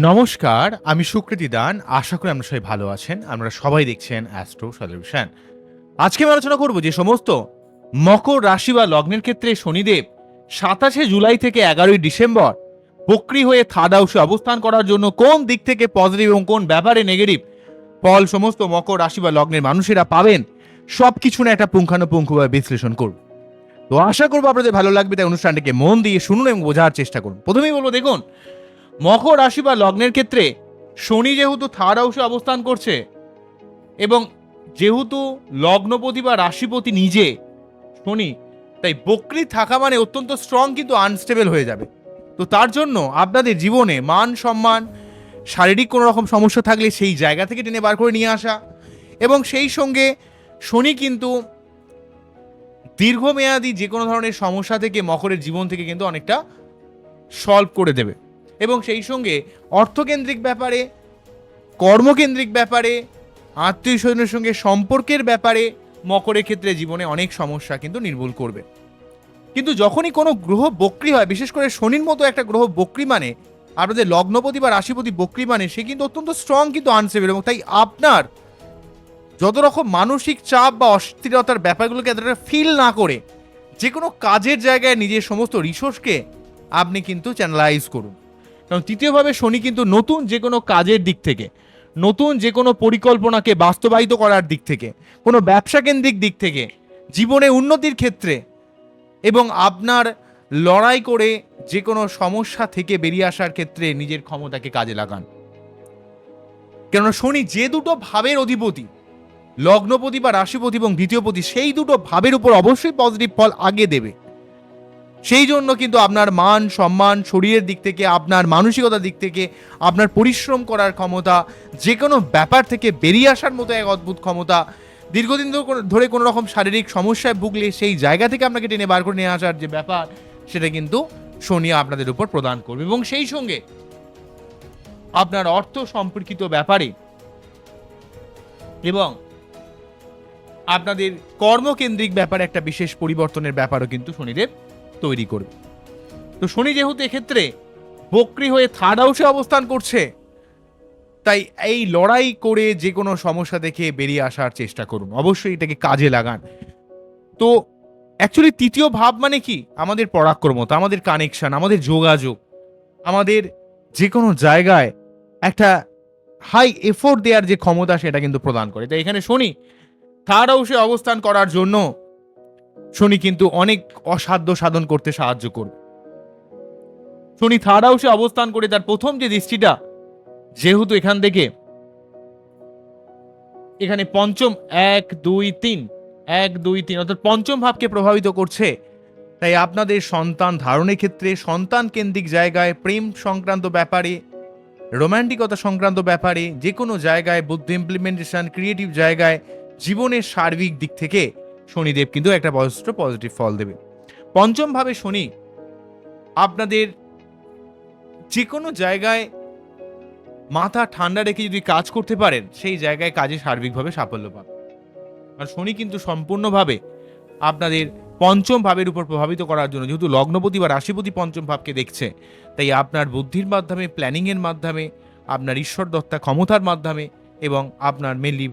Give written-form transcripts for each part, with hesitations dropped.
নমস্কার, আমি সুকৃতি দান। আশা করি আপনারা সবাই ভালো আছেন। আপনারা সবাই দেখছেন অ্যাস্ট্রো সলিউশন। আজকে আমি আলোচনা করব যে সমস্ত মকর রাশি বা লগ্নের ক্ষেত্রে শনিদেব ২৭শে জুলাই থেকে ১১ই ডিসেম্বর বক্রী হয়ে থার্ড হাউসে অবস্থান করার জন্য কোন দিক থেকে পজিটিভ এবং কোন ব্যাপারে নেগেটিভ ফল সমস্ত মকর রাশি বা লগ্নের মানুষেরা পাবেন, সবকিছু না একটা পুঙ্খানুপুঙ্খভাবে বিশ্লেষণ করব। তো আশা করবো আপনাদের ভালো লাগবে, তাই অনুষ্ঠানটিকে মন দিয়ে শুনুন এবং বোঝার চেষ্টা করুন। প্রথমেই বলবো, দেখুন, মকর রাশি বা লগ্নের ক্ষেত্রে শনি যেহেতু থার্ড হাউসে অবস্থান করছে এবং যেহেতু লগ্নপতি বা রাশিপতি নিজে শনি, তাই বক্রী থাকা মানে অত্যন্ত স্ট্রং কিন্তু আনস্টেবল হয়ে যাবে। তো তার জন্য আপনাদের জীবনে মান সম্মান, শারীরিক কোনো রকম সমস্যা থাকলে সেই জায়গা থেকে টেনে বার করে নিয়ে আসা, এবং সেই সঙ্গে শনি কিন্তু দীর্ঘমেয়াদী যে কোনো ধরনের সমস্যা থেকে মকরের জীবন থেকে কিন্তু অনেকটা সলভ করে দেবে। এবং সেই সঙ্গে অর্থকেন্দ্রিক ব্যাপারে, কর্মকেন্দ্রিক ব্যাপারে, আত্মীয় স্বজনের সঙ্গে সম্পর্কের ব্যাপারে মকরের ক্ষেত্রে জীবনে অনেক সমস্যা কিন্তু নির্মূল করবে। কিন্তু যখনই কোনো গ্রহ বক্রী হয়, বিশেষ করে শনির মতো একটা গ্রহ বক্রী মানে, আপনাদের লগ্নপতি বা রাশিপতি বক্রী মানে, সে কিন্তু অত্যন্ত স্ট্রং কিন্তু আনস্টেবল, এবং তাই আপনার যত রকম মানসিক চাপ বা অস্থিরতার ব্যাপারগুলোকে এতটা ফিল না করে যে কোনো কাজের জায়গায় নিজের সমস্ত রিসোর্সকে আপনি কিন্তু চ্যানেলাইজ করুন। কারণ তৃতীয়ভাবে শনি কিন্তু নতুন যে কোনো কাজের দিক থেকে, নতুন যে কোনো পরিকল্পনাকে বাস্তবায়িত করার দিক থেকে, কোনো ব্যবসা কেন্দ্রিক দিক থেকে, জীবনে উন্নতির ক্ষেত্রে এবং আপনার লড়াই করে যে কোনো সমস্যা থেকে বেরিয়ে আসার ক্ষেত্রে নিজের ক্ষমতাকে কাজে লাগান। কেননা শনি যে দুটো ভাবের অধিপতি, লগ্নপতি বা রাশিপতি এবং দ্বিতীয়পতি, সেই দুটো ভাবের উপর অবশ্যই পজিটিভ ফল আগে দেবে। সেই জন্য কিন্তু আপনার মান সম্মান, শরীরের দিক থেকে, আপনার মানসিকতার দিক থেকে, আপনার পরিশ্রম করার ক্ষমতা, যে কোনো ব্যাপার থেকে বেরিয়ে আসার মতো এক অদ্ভুত ক্ষমতা, দীর্ঘদিন ধরে কোনো রকম শারীরিক সমস্যায় ভুগলে সেই জায়গা থেকে আপনাকে টেনে বার করে নিয়ে আসার যে ব্যাপার, সেটা কিন্তু শনি আপনাদের উপর প্রদান করবে। এবং সেই সঙ্গে আপনার অর্থ সম্পর্কিত ব্যাপারে এবং আপনাদের কর্মকেন্দ্রিক ব্যাপারে একটা বিশেষ পরিবর্তনের ব্যাপারও কিন্তু শনিদেব তৈরি করবে। তো শনি যেহেতু এক্ষেত্রে বক্রী হয়ে থার্ড হাউসে অবস্থান করছে, তাই এই লড়াই করে যে কোনো সমস্যা দেখে বেরিয়ে আসার চেষ্টা করুন, অবশ্যই এটাকে কাজে লাগান। তো অ্যাকচুয়ালি তৃতীয় ভাব মানে কি? আমাদের পরাক্রমতা, আমাদের কানেকশন, আমাদের যোগাযোগ, আমাদের যে কোনো জায়গায় একটা হাই এফোর্ট দেওয়ার যে ক্ষমতা, সেটা কিন্তু প্রদান করে। তাই এখানে শনি থার্ড হাউসে অবস্থান করার জন্য শনি কিন্তু অনেক অসাধ্য সাধন করতে সাহায্য করবে। শনি থার্ড হাউসে অবস্থান করে তার প্রথম যে দৃষ্টিটা, যেহেতু এখান থেকে এখানে পঞ্চম 1 2 3 অর্থাৎ পঞ্চম ভাবকে প্রভাবিত করছে, তাই আপনাদের সন্তান ধারণের ক্ষেত্রে, সন্তান কেন্দ্রিক জায়গায়, প্রেম সংক্রান্ত ব্যাপারে, রোমান্টিকতা সংক্রান্ত ব্যাপারে, যে কোনো জায়গায় বুদ্ধি ইমপ্লিমেন্টেশন, ক্রিয়েটিভ জায়গায়, জীবনের সার্বিক দিক থেকে শনিদেব কিন্তু একটা পজিটিভ ফল দেবে। পঞ্চম ভাবে শনি আপনাদের যে কোনো জায়গায় মাথা ঠান্ডা রেখে যদি কাজ করতে পারেন, সেই জায়গায় কাজে সার্বিকভাবে সাফল্য পাবেন। আর শনি কিন্তু সম্পূর্ণভাবে আপনাদের পঞ্চম ভাবের উপর প্রভাবিত করার জন্য, যেহেতু লগ্নপতি বা রাশিপতি পঞ্চম ভাবকে দেখছে, তাই আপনার বুদ্ধির মাধ্যমে, প্ল্যানিংয়ের মাধ্যমে, আপনার ঈশ্বর দত্তা ক্ষমতার মাধ্যমে, এবং আপনার মেনলি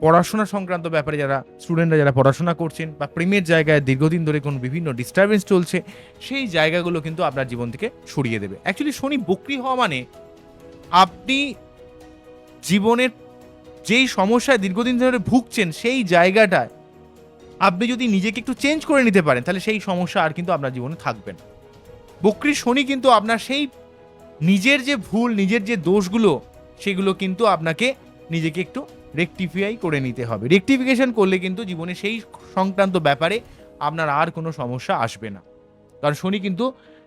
পড়াশোনা সংক্রান্ত ব্যাপারে যারা স্টুডেন্টরা যারা পড়াশোনা করছেন বা প্রেমের জায়গায় দীর্ঘদিন ধরে কোনো বিভিন্ন ডিস্টারবেন্স চলছে, সেই জায়গাগুলো কিন্তু আপনার জীবন থেকে সরিয়ে দেবে। অ্যাকচুয়ালি শনি বক্রী হওয়া মানে আপনি জীবনের যেই সমস্যায় দীর্ঘদিন ধরে ভুগছেন, সেই জায়গাটায় আপনি যদি নিজেকে একটু চেঞ্জ করে নিতে পারেন, তাহলে সেই সমস্যা আর কিন্তু আপনার জীবনে থাকবে না। বক্রী শনি কিন্তু আপনার সেই নিজের যে ভুল, নিজের যে দোষগুলো, সেগুলো কিন্তু আপনাকে নিজেকে একটু রেকটিফাই করে নিতে হবে। রেকটিফিকেশন করলে কিন্তু জীবনে সেই সংক্রান্ত ব্যাপারে আপনার আর কোনো সমস্যা আসবে না। কারণ শনি কিন্তু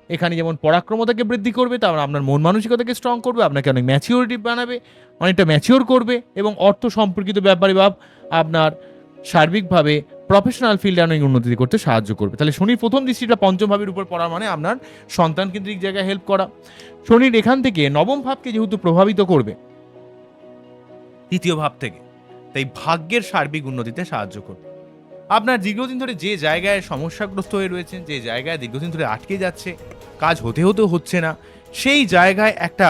এখানে যেমন পরাক্রমতাকে বৃদ্ধি করবে, তারপর আপনার মন মানসিকতাকে স্ট্রং করবে, আপনাকে অনেক ম্যাচিওরিটি বানাবে, অনেকটা ম্যাচিওর করবে, এবং অর্থ সম্পর্কিত ব্যাপারে বা আপনার সার্বিকভাবে প্রফেশনাল ফিল্ডে অনেক উন্নতি করতে সাহায্য করবে। তাহলে শনির প্রথম দৃষ্টিটা পঞ্চম ভাবের উপর পড়া মানে আপনার সন্তান কেন্দ্রিক জায়গায় হেল্প করা। শনির এখান থেকে নবম ভাবকে যেহেতু প্রভাবিত করবে তৃতীয় ভাব থেকে, তাই ভাগ্যের সার্বিক উন্নতিতে সাহায্য করবে। আপনার দীর্ঘদিন ধরে যে জায়গায় সমস্যাগ্রস্ত হয়ে রয়েছেন, যে জায়গায় দীর্ঘদিন ধরে আটকে যাচ্ছে, কাজ হতে হতে হচ্ছে না, সেই জায়গায় একটা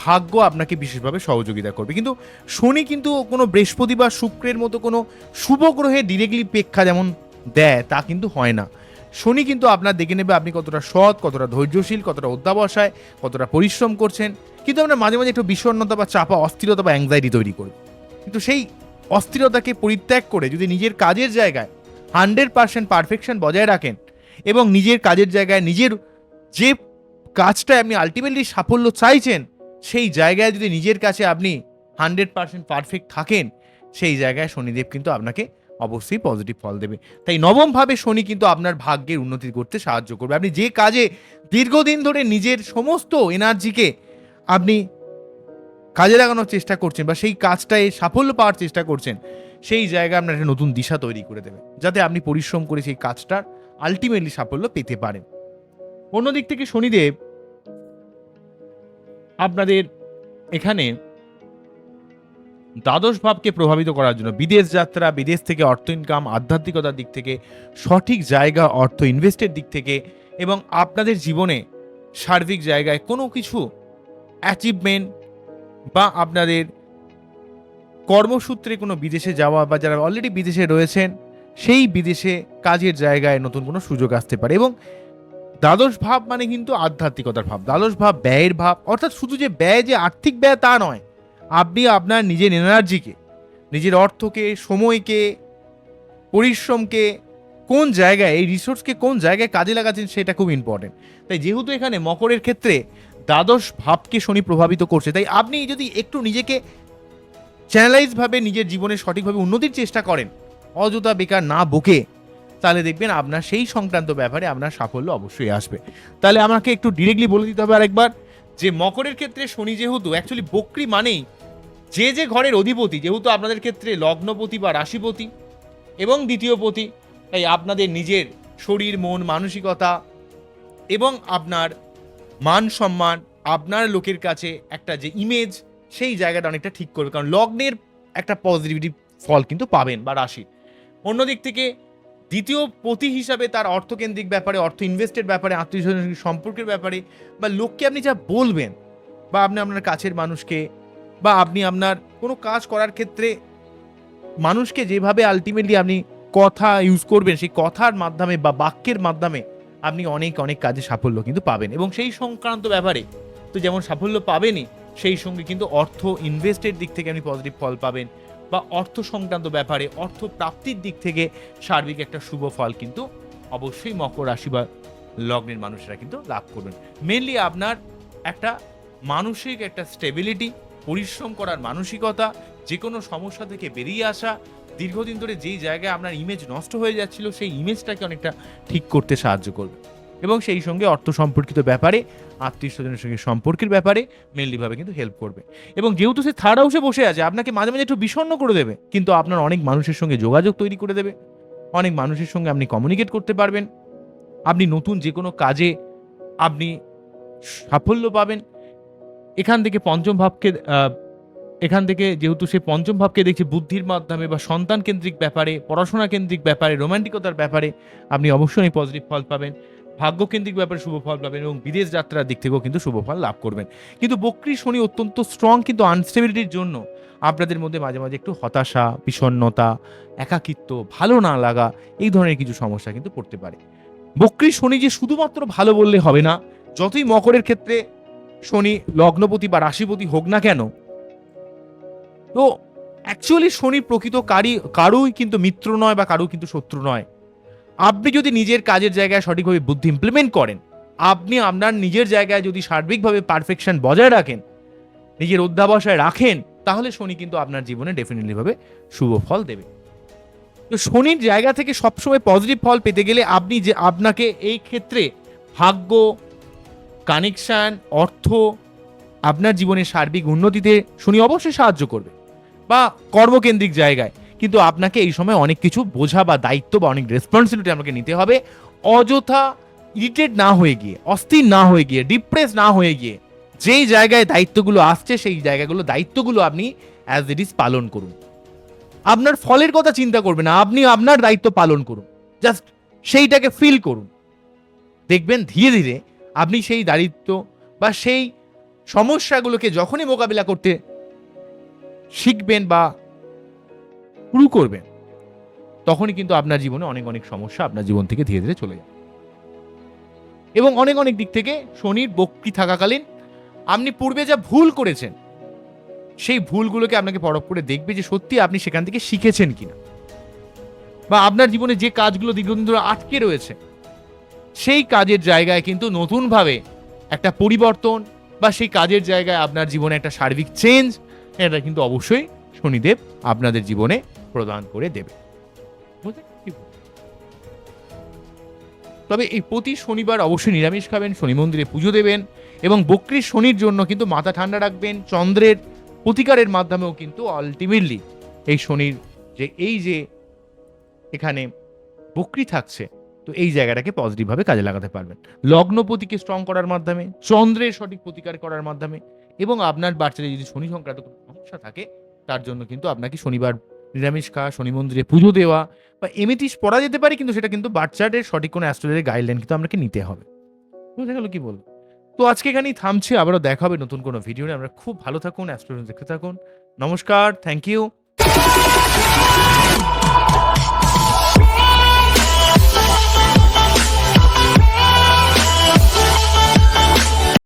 ভাগ্য আপনাকে বিশেষভাবে সহযোগিতা করবে। কিন্তু শনি কিন্তু কোনো বৃহস্পতি বা শুক্রের মতো কোনো শুভ গ্রহে ডিরেক্টলি পেক্ষা যেমন দেয় তা কিন্তু হয় না। শনি কিন্তু আপনার দেখে নেবে আপনি কতটা সৎ, কতটা ধৈর্যশীল, কতটা অধ্যাবসায়, কতটা পরিশ্রম করছেন। কিন্তু আপনার মাঝে মাঝে একটু বিষণ্ণতা বা চাপা, অস্থিরতা বা অ্যাংজাইটি তৈরি করবে। কিন্তু সেই অস্থিরতাকে পরিত্যাগ করে যদি নিজের কাজের জায়গায় 100% পারফেকশন বজায় রাখেন এবং নিজের কাজের জায়গায় নিজের যে কাজটায় আপনি আলটিমেটলি সাফল্য চাইছেন সেই জায়গায় যদি নিজের কাছে আপনি 100% পারফেক্ট থাকেন, সেই জায়গায় শনিদেব কিন্তু আপনাকে অবশ্যই পজিটিভ ফল দেবে। তাই নবম ভাবে শনি কিন্তু আপনার ভাগ্যের উন্নতি করতে সাহায্য করবে। আপনি যে কাজে দীর্ঘদিন ধরে নিজের সমস্ত এনার্জিকে আপনি কাজে লাগানোর চেষ্টা করছেন বা সেই কাজটায় সাফল্য পাওয়ার চেষ্টা করছেন, সেই জায়গায় আপনার একটা নতুন দিশা তৈরি করে দেবে, যাতে আপনি পরিশ্রম করে সেই কাজটার আলটিমেটলি সাফল্য পেতে পারেন। অন্যদিক থেকে শনিদেব আপনাদের এখানে দ্বাদশ ভাবকে প্রভাবিত করার জন্য বিদেশ যাত্রা, বিদেশ থেকে অর্থ ইনকাম, আধ্যাত্মিকতার দিক থেকে, সঠিক জায়গা অর্থ ইনভেস্টের দিক থেকে এবং আপনাদের জীবনে সার্বিক জায়গায় কোনো কিছু অ্যাচিভমেন্ট বা আপনাদের কর্মসূত্রে কোনো বিদেশে যাওয়া বা যারা অলরেডি বিদেশে রয়েছেন সেই বিদেশে কাজের জায়গায় নতুন কোনো সুযোগ আসতে পারে। এবং দ্বাদশ ভাব মানে কিন্তু আধ্যাত্মিকতার ভাব, দ্বাদশ ভাব ব্যয়ের ভাব, অর্থাৎ শুধু যে ব্যয়, যে আর্থিক ব্যয় তা নয়, আপনি আপনার নিজের এনার্জিকে, নিজের অর্থকে, সময়কে, পরিশ্রমকে কোন জায়গায়, এই রিসোর্সকে কোন জায়গায় কাজে লাগাচ্ছেন সেটা খুব ইম্পর্টেন্ট। তাই যেহেতু এখানে মকরের ক্ষেত্রে দ্বাদশ ভাবকে শনি প্রভাবিত করছে, তাই আপনি যদি একটু নিজেকে চ্যানেলাইজভাবে নিজের জীবনে সঠিকভাবে উন্নতির চেষ্টা করেন, অযথা বেকার না বকে, তাহলে দেখবেন আপনার সেই সংক্রান্ত ব্যাপারে আপনার সাফল্য অবশ্যই আসবে। তাহলে আমাকে একটু ডিরেক্টলি বলে দিতে হবে আরেকবার যে মকরের ক্ষেত্রে শনি যেহেতু অ্যাকচুয়ালি বক্রী মানেই যে যে ঘরের অধিপতি, যেহেতু আপনাদের ক্ষেত্রে লগ্নপতি বা রাশিপতি এবং দ্বিতীয়পতি, তাই আপনাদের নিজের শরীর, মন, মানসিকতা এবং আপনার মান সম্মান, আপনার লোকের কাছে একটা যে ইমেজ, সেই জায়গাটা অনেকটা ঠিক করবে, কারণ লগ্নের একটা পজিটিভিটি ফল কিন্তু পাবেন বা রাশি। অন্যদিক থেকে দ্বিতীয় পতি হিসাবে তার অর্থকেন্দ্রিক ব্যাপারে, অর্থ ইনভেস্টের ব্যাপারে, আত্মীয় স্বজনের সম্পর্কের ব্যাপারে বা লোককে আপনি যা বলবেন বা আপনি আপনার কাছের মানুষকে বা আপনি আপনার কোনো কাজ করার ক্ষেত্রে মানুষকে যেভাবে আলটিমেটলি আপনি কথা ইউজ করবেন, সেই কথার মাধ্যমে বা বাক্যের মাধ্যমে আপনি অনেক অনেক কাজে সাফল্য কিন্তু পাবেন। এবং সেই সংক্রান্ত ব্যাপারে তো যেমন সাফল্য পাবেনই, সেই সঙ্গে কিন্তু অর্থ ইনভেস্টের দিক থেকে আপনি পজিটিভ ফল পাবেন বা অর্থ সংক্রান্ত ব্যাপারে অর্থ প্রাপ্তির দিক থেকে সার্বিক একটা শুভ ফল কিন্তু অবশ্যই মকর রাশি বা লগ্নের মানুষেরা কিন্তু লাভ করবেন। মেনলি আপনার একটা মানসিক একটা স্টেবিলিটি, পরিশ্রম করার মানসিকতা, যে কোনো সমস্যা থেকে বেরিয়ে আসা, দীর্ঘদিন ধরে যেই জায়গায় আপনার ইমেজ নষ্ট হয়ে যাচ্ছিল সেই ইমেজটাকে অনেকটা ঠিক করতে সাহায্য করবে। এবং সেই সঙ্গে অর্থ সম্পর্কিত ব্যাপারে, আত্মীয় স্বজনের সঙ্গে সম্পর্কের ব্যাপারে মেনলিভাবে কিন্তু হেল্প করবে। এবং যেহেতু সে থার্ড হাউসে বসে আছে, আপনাকে মাঝে মাঝে একটু বিষণ্ণ করে দেবে, কিন্তু আপনার অনেক মানুষের সঙ্গে যোগাযোগ তৈরি করে দেবে, অনেক মানুষের সঙ্গে আপনি কমিউনিকেট করতে পারবেন, আপনি নতুন যে কোনো কাজে আপনি সাফল্য পাবেন। এখান থেকে পঞ্চম ভাবকে এখান থেকে যেহেতু সে পঞ্চম ভাবকে দেখছে বুদ্ধির মাধ্যমে বা সন্তান কেন্দ্রিক ব্যাপারে, পড়াশোনা কেন্দ্রিক ব্যাপারে, রোমান্টিকতার ব্যাপারে আপনি অবশ্যই পজিটিভ ফল পাবেন, ভাগ্যকেন্দ্রিক ব্যাপারে শুভ ফল পাবেন এবং বিদেশ যাত্রার দিক থেকেও কিন্তু শুভ ফল লাভ করবেন। কিন্তু বক্রী শনি অত্যন্ত স্ট্রং, কিন্তু আনস্টেবিলিটির জন্য আপনাদের মধ্যে মাঝে মাঝে একটু হতাশা, বিষণ্ণতা, একাকিত্ব, ভালো না লাগা, এই ধরনের কিছু সমস্যা কিন্তু পড়তে পারে। বক্রী শনি যে শুধুমাত্র ভালো বললে হবে না, যতই মকরের ক্ষেত্রে শনি লগ্নপতি বা রাশিপতি হোক না কেন, তো অ্যাকচুয়ালি শনি প্রকৃত কারোই কিন্তু মিত্র নয় বা কারো কিন্তু শত্রু নয়। আপনি যদি নিজের কাজের জায়গায় সঠিকভাবে বুদ্ধি ইমপ্লিমেন্ট করেন, আপনি আপনার নিজের জায়গায় যদি সার্বিকভাবে পারফেকশন বজায় রাখেন, নিজের অধ্যাবসায় রাখেন, তাহলে শনি কিন্তু আপনার জীবনে ডেফিনেটলি ভাবে শুভ ফল দেবে। তো শনির জায়গা থেকে সবসময় পজিটিভ ফল পেতে গেলে আপনি যে আপনাকে এই ক্ষেত্রে ভাগ্য, কানেকশন, অর্থ, আপনার জীবনের সার্বিক উন্নতিতে শনি অবশ্যই সাহায্য করবে বা কর্মকেন্দ্রিক জায়গায়, কিন্তু আপনাকে এই সময় অনেক কিছু বোঝা বা দায়িত্ব বা অনেক রেসপন্সিবিলিটি আপনাকে নিতে হবে। অযথা ইরিটেট না হয়ে গিয়ে, অস্থির না হয়ে গিয়ে, ডিপ্রেস না হয়ে গিয়ে, যেই জায়গায় দায়িত্বগুলো আসছে সেই দায়িত্বগুলো আপনি অ্যাজ ইট ইজ পালন করুন। আপনার ফলের কথা চিন্তা করবেন না, আপনি আপনার দায়িত্ব পালন করুন, জাস্ট সেইটাকে ফিল করুন। দেখবেন ধীরে ধীরে আপনি সেই দায়িত্ব বা সেই সমস্যাগুলোকে যখনই মোকাবিলা করতে শিখবেন বা শুরু করবেন, তখনই কিন্তু আপনার জীবনে অনেক অনেক সমস্যা আপনার জীবন থেকে ধীরে ধীরে চলে যাবে। এবং অনেক অনেক দিক থেকে শনির বক্রি থাকাকালীন আপনি পূর্বে যা ভুল করেছেন, সেই ভুলগুলোকে আপনাকে পরখ করে দেখবে যে সত্যি আপনি সেখান থেকে শিখেছেন কিনা, বা আপনার জীবনে যে কাজগুলো দীর্ঘদিন ধরে আটকে রয়েছে, সেই কাজের জায়গায় কিন্তু নতুনভাবে একটা পরিবর্তন বা সেই কাজের জায়গায় আপনার জীবনে একটা সার্বিক চেঞ্জ, এটা কিন্তু অবশ্যই শনিদেব আপনাদের জীবনে প্রদান করে দেবে। বুঝলেন? তবে এই প্রতি শনিবার অবশ্যই নিরামিষ খাবেন, শনি মন্দিরে পুজো দেবেন, এবং বক্রী শনির জন্য কিন্তু মাথা ঠান্ডা রাখবেন। চন্দ্রের প্রতিকারের মাধ্যমেও কিন্তু আলটিমেটলি এই শনির যে এখানে বক্রী থাকছে, তো এই জায়গাটাকে পজিটিভ ভাবে কাজে লাগাতে পারবেন। লগ্নপতিকে স্ট্রং করার মাধ্যমে, চন্দ্রের সঠিক প্রতিকার করার মাধ্যমে, এবং আপনার বাচ্চাদের যদি শনি সংক্রান্ত কোনো সমস্যা থাকে, তার জন্য কিন্তু আপনাকে শনিবার নিরামিষ খাওয়া, শনি মন্দিরে পুজো দেওয়া বা এমেথিস্ট পড়া যেতে পারে, কিন্তু সেটা কিন্তু বাচ্চাদের সঠিক কোনো অ্যাস্ট্রোলজির গাইডলাইন কিন্তু আপনাকে নিতে হবে। বুঝে গেল কি বলবো? তো আজকে এখানেই থামছি, আবারও দেখা হবে নতুন কোনো ভিডিও নিয়ে। আমরা খুব ভালো থাকুন, অ্যাস্ট্রোলজি দেখতে থাকুন। নমস্কার, থ্যাংক ইউ।